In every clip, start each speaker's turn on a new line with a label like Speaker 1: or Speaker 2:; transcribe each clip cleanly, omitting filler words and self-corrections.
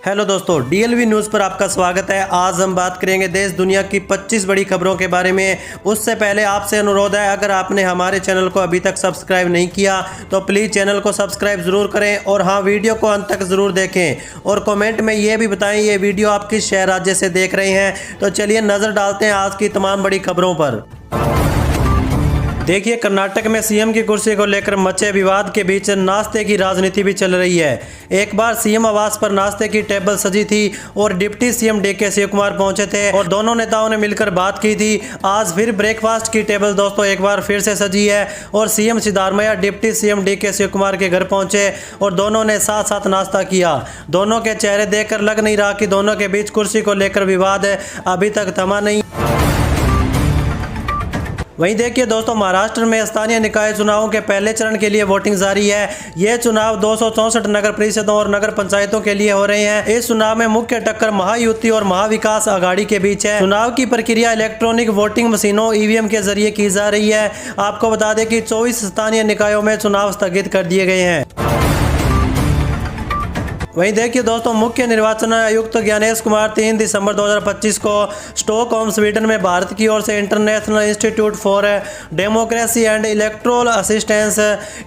Speaker 1: Hello दोस्तों, डीएलवी news पर आपका स्वागत है। आज हम बात करेंगे देश दुनिया की 25 बड़ी खबरों के बारे में। उससे पहले आपसे अनुरोध है, अगर आपने हमारे चैनल को अभी तक सब्सक्राइब नहीं किया तो प्लीज़ चैनल को सब्सक्राइब ज़रूर करें और हाँ, वीडियो को अंत तक ज़रूर देखें और कमेंट में ये भी बताएं ये वीडियो आप किस शहर राज्य से देख रहे हैं। तो चलिए नज़र डालते हैं आज की तमाम बड़ी खबरों पर। देखिए, कर्नाटक में सीएम की कुर्सी को लेकर मचे विवाद के बीच नाश्ते की राजनीति भी चल रही है। एक बार सीएम आवास पर नाश्ते की टेबल सजी थी और deputy CM DK Shiv Kumar पहुंचे थे और दोनों नेताओं ने मिलकर बात की थी। आज फिर ब्रेकफास्ट की टेबल दोस्तों एक बार फिर से सजी है और CM Siddaramaiah deputy CM DK Shiv Kumar के घर पहुंचे और दोनों ने साथ साथ नाश्ता किया। दोनों के चेहरे देखकर लग नहीं रहा कि दोनों के बीच कुर्सी को लेकर विवाद अभी तक थमा नहीं। वहीं देखिए दोस्तों, महाराष्ट्र में स्थानीय निकाय चुनावों के पहले चरण के लिए वोटिंग जारी है। ये चुनाव 264 नगर परिषदों और नगर पंचायतों के लिए हो रहे हैं। इस चुनाव में मुख्य टक्कर महायुति और महाविकास आघाड़ी के बीच है। चुनाव की प्रक्रिया इलेक्ट्रॉनिक वोटिंग मशीनों ईवीएम के जरिए की जा रही है। आपको बता दें कि 24 स्थानीय निकायों में चुनाव स्थगित कर दिए गए हैं। वहीं देखिए दोस्तों, मुख्य निर्वाचन आयुक्त ज्ञानेश कुमार 3 दिसंबर 2025 को स्टॉकहोम स्वीडन में भारत की ओर से international institute for democracy and electoral assistance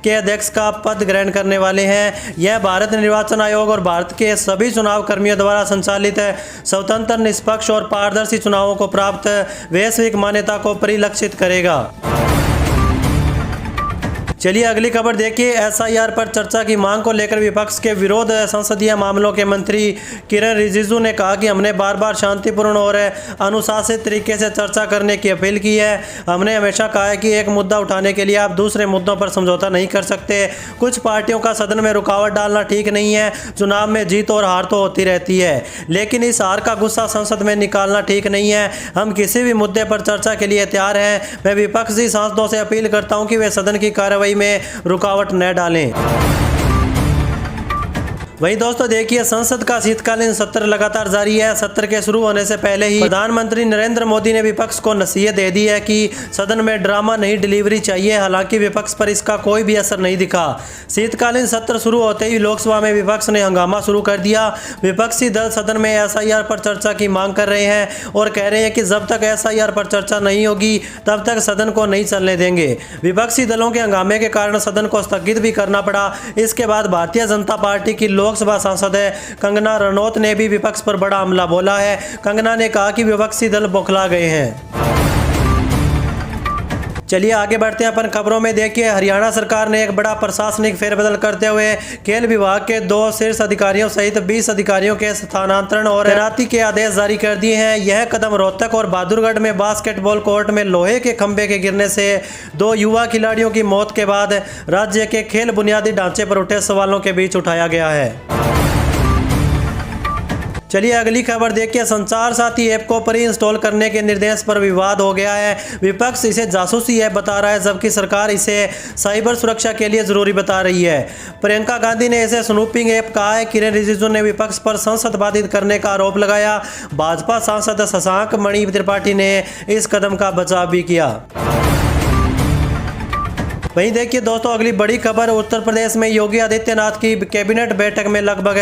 Speaker 1: के अध्यक्ष का पद ग्रहण करने वाले हैं। यह भारत निर्वाचन आयोग और भारत के सभी चुनाव कर्मियों द्वारा संचालित स्वतंत्र, निष्पक्ष और पारदर्शी चुनावों को प्राप्त वैश्विक मान्यता को परिलक्षित करेगा। चलिए अगली खबर देखिए। एसआईआर पर चर्चा की मांग को लेकर विपक्ष के विरोध संसदीय मामलों के मंत्री किरण रिजिजू ने कहा कि हमने बार बार शांतिपूर्ण और अनुशासित तरीके से चर्चा करने की अपील की है। हमने हमेशा कहा है कि एक मुद्दा उठाने के लिए आप दूसरे मुद्दों पर समझौता नहीं कर सकते। कुछ पार्टियों का सदन में रुकावट डालना ठीक नहीं है। चुनाव में जीत और हार तो होती रहती है, लेकिन इस हार का गुस्सा संसद में निकालना ठीक नहीं है। हम किसी भी मुद्दे पर चर्चा के लिए तैयार हैं। मैं विपक्षी सांसदों से अपील करता हूं कि वे सदन की कार्रवाई में रुकावट न डालें। वहीं दोस्तों देखिए, संसद का शीतकालीन सत्र लगातार जारी है। सत्र के शुरू होने से पहले ही प्रधानमंत्री नरेंद्र मोदी ने विपक्ष को नसीहत दे दी है कि सदन में ड्रामा नहीं, डिलीवरी चाहिए। हालांकि विपक्ष पर इसका कोई भी असर नहीं दिखा। शीतकालीन सत्र शुरू होते ही लोकसभा में विपक्ष ने हंगामा शुरू कर दिया। विपक्षी दल सदन में एसआईआर पर चर्चा की मांग कर रहे हैं और कह रहे हैं कि जब तक एसआईआर पर चर्चा नहीं होगी तब तक सदन को नहीं चलने देंगे। विपक्षी दलों के हंगामे के कारण सदन को स्थगित भी करना पड़ा। इसके बाद भारतीय जनता पार्टी की लोकसभा सांसद कंगना रनौत ने भी विपक्ष पर बड़ा हमला बोला है। कंगना ने कहा कि विपक्षी दल बौखला गए हैं। चलिए आगे बढ़ते हैं अपन खबरों में। देखिए, हरियाणा सरकार ने एक बड़ा प्रशासनिक फेरबदल करते हुए खेल विभाग के 2 शीर्ष अधिकारियों सहित 20 अधिकारियों के स्थानांतरण और तैनाती के आदेश जारी कर दिए हैं। यह कदम रोहतक और बहादुरगढ़ में बास्केटबॉल कोर्ट में लोहे के खंभे के गिरने से 2 युवा खिलाड़ियों की मौत के बाद राज्य के खेल बुनियादी ढांचे पर उठे सवालों के बीच उठाया गया है। चलिए अगली खबर देखिए। संचार साथी ऐप को प्री इंस्टॉल करने के निर्देश पर विवाद हो गया है। विपक्ष इसे जासूसी ऐप बता रहा है, जबकि सरकार इसे साइबर सुरक्षा के लिए जरूरी बता रही है। प्रियंका गांधी ने इसे स्नूपिंग ऐप कहा है। किरण रिजिजू ने विपक्ष पर संसद बाधित करने का आरोप लगाया। भाजपा सांसद शशांक मणि त्रिपाठी ने इस कदम का बचाव भी किया। वहीं देखिए दोस्तों, अगली बड़ी खबर। उत्तर प्रदेश में योगी आदित्यनाथ की कैबिनेट बैठक में लगभग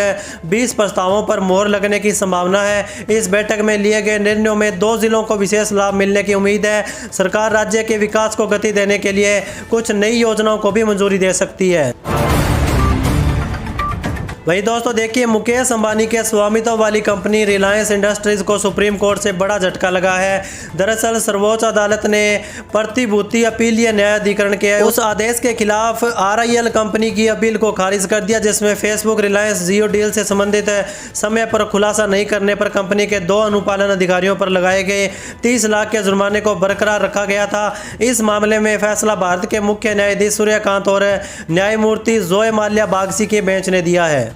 Speaker 1: 20 प्रस्तावों पर मोहर लगने की संभावना है। इस बैठक में लिए गए निर्णयों में 2 जिलों को विशेष लाभ मिलने की उम्मीद है। सरकार राज्य के विकास को गति देने के लिए कुछ नई योजनाओं को भी मंजूरी दे सकती है। वहीं दोस्तों देखिए, मुकेश अंबानी के स्वामित्व वाली कंपनी रिलायंस इंडस्ट्रीज को सुप्रीम कोर्ट से बड़ा झटका लगा है। दरअसल सर्वोच्च अदालत ने प्रतिभूति अपीलीय न्यायाधिकरण के उस आदेश के खिलाफ आरआईएल कंपनी की अपील को खारिज कर दिया, जिसमें फेसबुक रिलायंस जियो डील से संबंधित समय पर खुलासा नहीं करने पर कंपनी के 2 अनुपालन अधिकारियों पर लगाए गए 30 लाख के जुर्माने को बरकरार रखा गया था। इस मामले में फैसला भारत के मुख्य न्यायाधीश सूर्यकांत और न्यायमूर्ति जोय माल्या बागची के बेंच ने दिया है।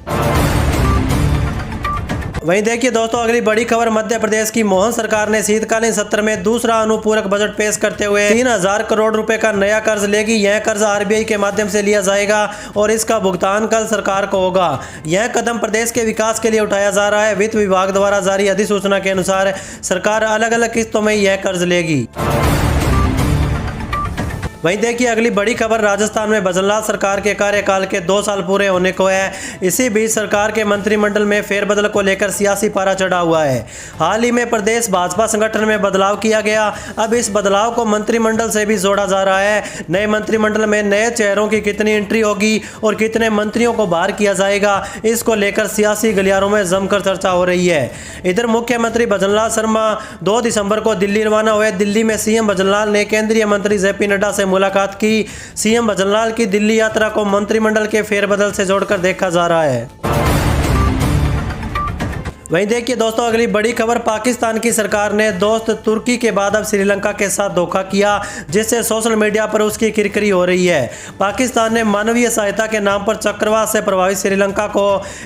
Speaker 1: वहीं देखिए दोस्तों, अगली बड़ी खबर। मध्य प्रदेश की मोहन सरकार ने शीतकालीन सत्र में दूसरा अनुपूरक बजट पेश करते हुए 3000 करोड़ रुपए का नया कर्ज लेगी। यह कर्ज आरबीआई के माध्यम से लिया जाएगा और इसका भुगतान कल सरकार को होगा। यह कदम प्रदेश के विकास के लिए उठाया जा रहा है। वित्त विभाग द्वारा जारी अधिसूचना के अनुसार सरकार अलग अलग किस्तों में यह कर्ज लेगी। वहीं देखिए अगली बड़ी खबर, राजस्थान में भजनलाल सरकार के कार्यकाल के 2 साल पूरे होने को है। इसी बीच सरकार के मंत्रिमंडल में फेरबदल को लेकर सियासी पारा चढ़ा हुआ है। हाल ही में प्रदेश भाजपा संगठन में बदलाव किया गया। अब इस बदलाव को मंत्रिमंडल से भी जोड़ा जा रहा है। नए मंत्रिमंडल में नए चेहरों की कितनी एंट्री होगी और कितने मंत्रियों को बाहर किया जाएगा, इसको लेकर सियासी गलियारों में जमकर चर्चा हो रही है। इधर मुख्यमंत्री भजनलाल शर्मा 2 दिसंबर को दिल्ली रवाना हुए। दिल्ली में सीएम भजनलाल ने केंद्रीय मंत्री जेपी नड्डा से मुलाकात की। सीएम भजनलाल की दिल्ली यात्रा को मंत्रिमंडल के फेरबदल से जोड़कर देखा जा रहा है। वहीं देखिए दोस्तों अगली बड़ी खबर, पाकिस्तान की सरकार ने दोस्त तुर्की के बाद अब श्रीलंका के साथ धोखा किया, जिससे सोशल मीडिया पर उसकी किरकिरी हो रही है। पाकिस्तान ने मानवीय सहायता के नाम पर चक्रवात से प्रभावित श्रीलंका को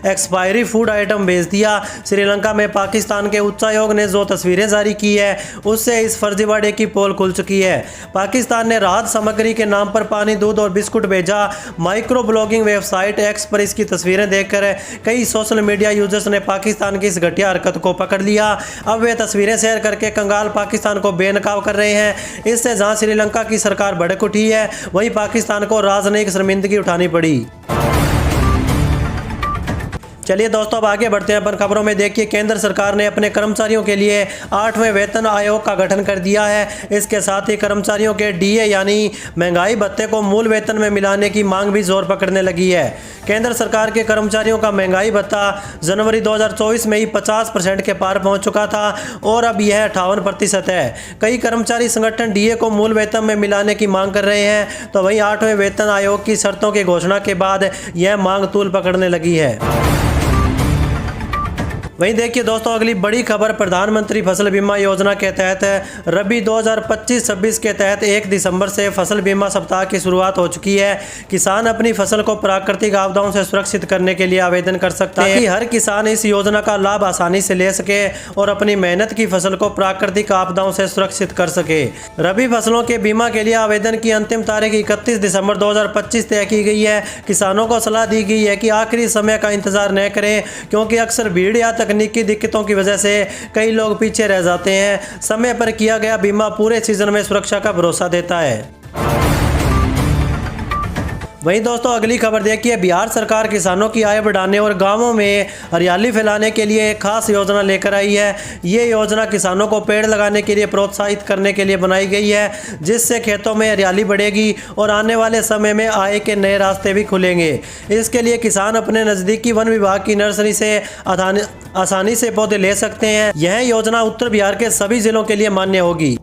Speaker 1: एक्सपायरी फूड आइटम भेज दिया। श्रीलंका में पाकिस्तान के उच्चायोग ने जो तस्वीरें जारी की है उससे इस फर्जीवाड़े की पोल खुल चुकी है। पाकिस्तान ने राहत सामग्री के नाम पर पानी, दूध और बिस्कुट भेजा। माइक्रो ब्लॉगिंग वेबसाइट एक्स पर इसकी तस्वीरें देखकर कई सोशल मीडिया यूजर्स ने पाकिस्तान की घटिया हरकत को पकड़ लिया। अब वे तस्वीरें शेयर करके कंगाल पाकिस्तान को बेनकाब कर रहे हैं। इससे जहां श्रीलंका की सरकार भड़क उठी है, वहीं पाकिस्तान को राजनयिक शर्मिंदगी उठानी पड़ी। चलिए दोस्तों अब आगे बढ़ते हैं अपन खबरों में। देखिए केंद्र सरकार ने अपने कर्मचारियों के लिए 8वें वेतन आयोग का गठन कर दिया है। इसके साथ ही कर्मचारियों के डीए यानी महंगाई भत्ते को मूल वेतन में मिलाने की मांग भी जोर पकड़ने लगी है। केंद्र सरकार के कर्मचारियों का महंगाई भत्ता जनवरी 2024 में ही 50% के पार पहुंच चुका था और अब यह 58% है। कई कर्मचारी संगठन डीए को मूल वेतन में मिलाने की मांग कर रहे हैं, तो वहीं 8वें वेतन आयोग की शर्तों की घोषणा के बाद यह मांग तूल पकड़ने लगी है। वहीं देखिए दोस्तों अगली बड़ी खबर, प्रधानमंत्री फसल बीमा योजना के तहत रबी 2025-26 के तहत 1 दिसंबर से फसल बीमा सप्ताह की शुरुआत हो चुकी है। किसान अपनी फसल को प्राकृतिक आपदाओं से सुरक्षित करने के लिए आवेदन कर सकते हैं ताकि हर किसान इस योजना का लाभ आसानी से ले सके और अपनी मेहनत की फसल को प्राकृतिक आपदाओं से सुरक्षित कर सके। रबी फसलों के बीमा के लिए आवेदन की अंतिम तारीख 31 दिसंबर 2025 तय की गई है। किसानों को सलाह दी गई है कि आखिरी समय का इंतजार न करें, क्योंकि अक्सर भीड़ या तकनीकी दिक्कतों की वजह से कई लोग पीछे रह जाते हैं। समय पर किया गया बीमा पूरे सीजन में सुरक्षा का भरोसा देता है। वहीं दोस्तों अगली खबर देखिए, बिहार सरकार किसानों की आय बढ़ाने और गांवों में हरियाली फैलाने के लिए एक खास योजना लेकर आई है। ये योजना किसानों को पेड़ लगाने के लिए प्रोत्साहित करने के लिए बनाई गई है, जिससे खेतों में हरियाली बढ़ेगी और आने वाले समय में आय के नए रास्ते भी खुलेंगे। इसके लिए किसान अपने नज़दीकी वन विभाग की नर्सरी से आसानी से पौधे ले सकते हैं। यह योजना उत्तर बिहार के सभी जिलों के लिए मान्य होगी।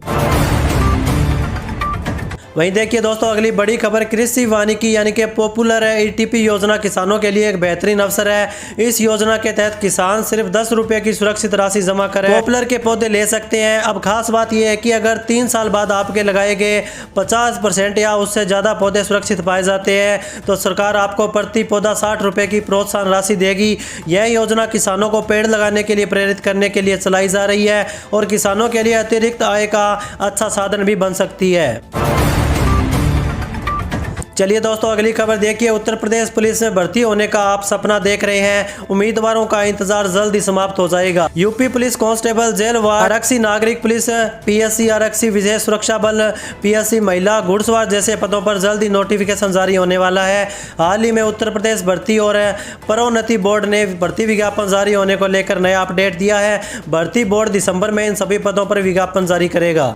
Speaker 1: वहीं देखिए दोस्तों अगली बड़ी खबर, कृषि वानिकी यानी कि पॉपुलर ईटीपी योजना किसानों के लिए एक बेहतरीन अवसर है। इस योजना के तहत किसान सिर्फ 10 रुपये की सुरक्षित राशि जमा कर पॉपुलर के पौधे ले सकते हैं। अब खास बात यह है कि अगर 3 साल बाद आपके लगाए गए 50% या उससे ज़्यादा पौधे सुरक्षित पाए जाते हैं तो सरकार आपको प्रति पौधा 60 रुपये की प्रोत्साहन राशि देगी। यह योजना किसानों को पेड़ लगाने के लिए प्रेरित करने के लिए चलाई जा रही है और किसानों के लिए अतिरिक्त आय का अच्छा साधन भी बन सकती है। चलिए दोस्तों अगली खबर देखिए, उत्तर प्रदेश पुलिस में भर्ती होने का आप सपना देख रहे हैं, उम्मीदवारों का इंतजार जल्द ही समाप्त हो जाएगा। UP police constable, jail ward, आरक्षी नागरिक पुलिस, पीएससी आरक्षी विशेष सुरक्षा बल, पीएससी महिला घुड़सवार जैसे पदों पर जल्द ही नोटिफिकेशन जारी होने वाला है। हाल ही में उत्तर प्रदेश भर्ती और प्रोन्नति बोर्ड ने भर्ती विज्ञापन जारी होने को लेकर नया अपडेट दिया है। भर्ती बोर्ड दिसंबर में इन सभी पदों पर विज्ञापन जारी करेगा।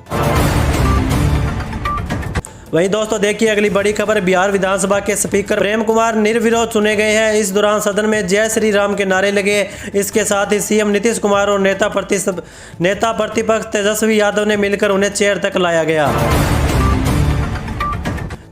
Speaker 1: वहीं दोस्तों देखिए अगली बड़ी खबर, बिहार विधानसभा के स्पीकर प्रेम कुमार निर्विरोध चुने गए हैं। इस दौरान सदन में जय श्री राम के नारे लगे। इसके साथ ही सीएम नीतीश कुमार और नेता प्रतिपक्ष तेजस्वी यादव ने मिलकर उन्हें चेयर तक लाया गया।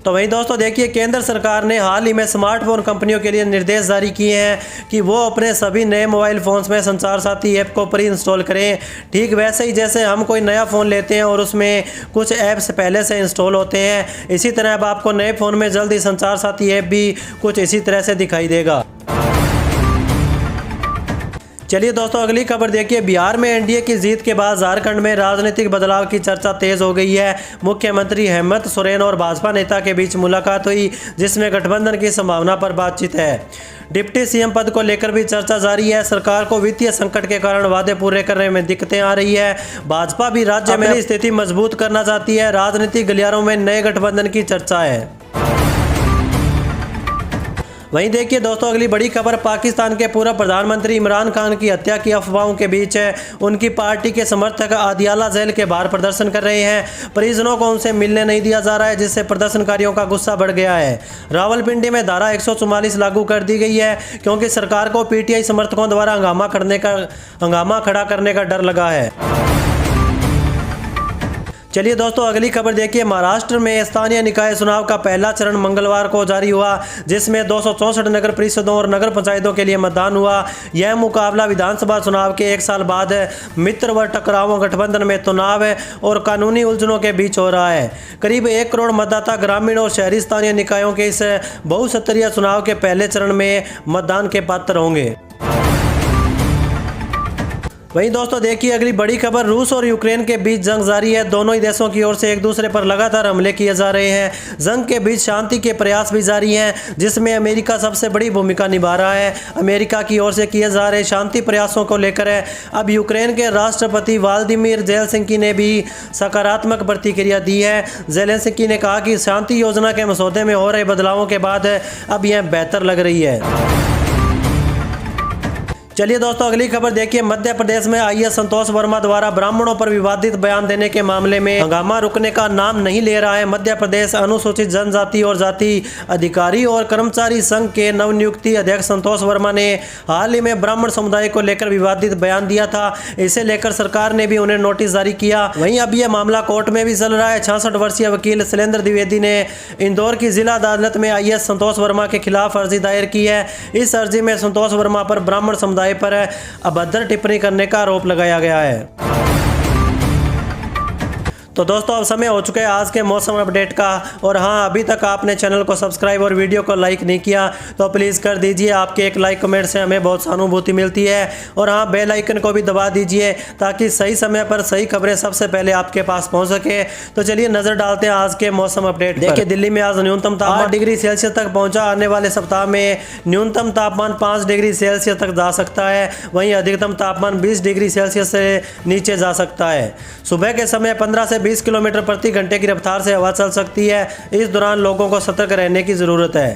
Speaker 1: तो वहीं दोस्तों देखिए, केंद्र सरकार ने हाल ही में स्मार्टफोन कंपनियों के लिए निर्देश जारी किए हैं कि वो अपने सभी नए मोबाइल फ़ोन्स में संचार साथी ऐप को प्री इंस्टॉल करें। ठीक वैसे ही जैसे हम कोई नया फ़ोन लेते हैं और उसमें कुछ ऐप्स पहले से इंस्टॉल होते हैं, इसी तरह अब आपको नए फ़ोन में जल्दी संचार साथी ऐप भी कुछ इसी तरह से दिखाई देगा। चलिए दोस्तों अगली खबर देखिए। बिहार में एनडीए की जीत के बाद झारखंड में राजनीतिक बदलाव की चर्चा तेज हो गई है। मुख्यमंत्री हेमंत सोरेन और भाजपा नेता के बीच मुलाकात हुई, जिसमें गठबंधन की संभावना पर बातचीत है। डिप्टी सीएम पद को लेकर भी चर्चा जारी है। सरकार को वित्तीय संकट के कारण वादे पूरे करने में दिक्कतें आ रही है। भाजपा भी राज्य में स्थिति मजबूत करना चाहती है। राजनीतिक गलियारों में नए गठबंधन की चर्चा है। वहीं देखिए दोस्तों अगली बड़ी खबर, पाकिस्तान के पूर्व प्रधानमंत्री इमरान खान की हत्या की अफवाहों के बीच है। उनकी पार्टी के समर्थक आदियाला जेल के बाहर प्रदर्शन कर रहे हैं। परिजनों को उनसे मिलने नहीं दिया जा रहा है, जिससे प्रदर्शनकारियों का गुस्सा बढ़ गया है। रावलपिंडी में धारा 144 लागू कर दी गई है, क्योंकि सरकार को पीटीआई समर्थकों द्वारा हंगामा खड़ा करने का डर लगा है। चलिए दोस्तों अगली खबर देखिए। महाराष्ट्र में स्थानीय निकाय चुनाव का पहला चरण मंगलवार को जारी हुआ, जिसमें 264 नगर परिषदों और नगर पंचायतों के लिए मतदान हुआ। यह मुकाबला विधानसभा चुनाव के 1 साल बाद मित्र व टकरावों गठबंधन में चुनाव और कानूनी उलझनों के बीच हो रहा है। करीब 1 करोड़ मतदाता ग्रामीण और शहरी स्थानीय निकायों के इस बहुस्तरीय चुनाव के पहले चरण में मतदान के पात्र होंगे। वहीं दोस्तों देखिए अगली बड़ी खबर, रूस और यूक्रेन के बीच जंग जारी है। दोनों ही देशों की ओर से एक दूसरे पर लगातार हमले किए जा रहे हैं। जंग के बीच शांति के प्रयास भी जारी हैं, जिसमें अमेरिका सबसे बड़ी भूमिका निभा रहा है। अमेरिका की ओर से किए जा रहे शांति प्रयासों को लेकर अब यूक्रेन के राष्ट्रपति व्लादिमीर ज़ेलेंस्की ने भी सकारात्मक प्रतिक्रिया दी है। ज़ेलेंस्की ने कहा कि शांति योजना के मसौदे में हो रहे बदलावों के बाद अब यह बेहतर लग रही है। चलिए दोस्तों अगली खबर देखिए। मध्य प्रदेश में आईएएस संतोष वर्मा द्वारा ब्राह्मणों पर विवादित बयान देने के मामले में हंगामा रुकने का नाम नहीं ले रहा है। मध्य प्रदेश अनुसूचित जनजाति और जाति अधिकारी और कर्मचारी संघ के नवनियुक्ति अध्यक्ष संतोष वर्मा ने हाल ही में ब्राह्मण समुदाय को लेकर विवादित बयान दिया था। इसे लेकर सरकार ने भी उन्हें नोटिस जारी किया। वहीं अब यह मामला कोर्ट में भी चल रहा है। 66 वर्षीय वकील शैलेंद्र द्विवेदी ने इंदौर की जिला अदालत में आईएएस संतोष वर्मा के खिलाफ अर्जी दायर की है। इस अर्जी में संतोष वर्मा पर ब्राह्मण समुदाय पर अभद्र टिप्पणी करने का आरोप लगाया गया है। तो दोस्तों अब समय हो चुका है आज के मौसम अपडेट का। और हाँ, अभी तक आपने चैनल को सब्सक्राइब और वीडियो को लाइक नहीं किया तो प्लीज़ कर दीजिए। आपके एक लाइक कमेंट से हमें बहुत सहानुभूति मिलती है। और हाँ, बेल आइकन को भी दबा दीजिए ताकि सही समय पर सही खबरें सबसे पहले आपके पास पहुँच सके। तो चलिए नज़र डालते हैं आज के मौसम अपडेट। देखिए दिल्ली में आज न्यूनतम तापमान 8 डिग्री सेल्सियस तक पहुँचा। आने वाले सप्ताह में न्यूनतम तापमान 5 डिग्री सेल्सियस तक जा सकता है। वहीं अधिकतम तापमान 20 डिग्री सेल्सियस से नीचे जा सकता है। सुबह के समय 15 से 20 किलोमीटर प्रति घंटे की रफ्तार से हवा चल सकती है। इस दौरान लोगों को सतर्क रहने की जरूरत है।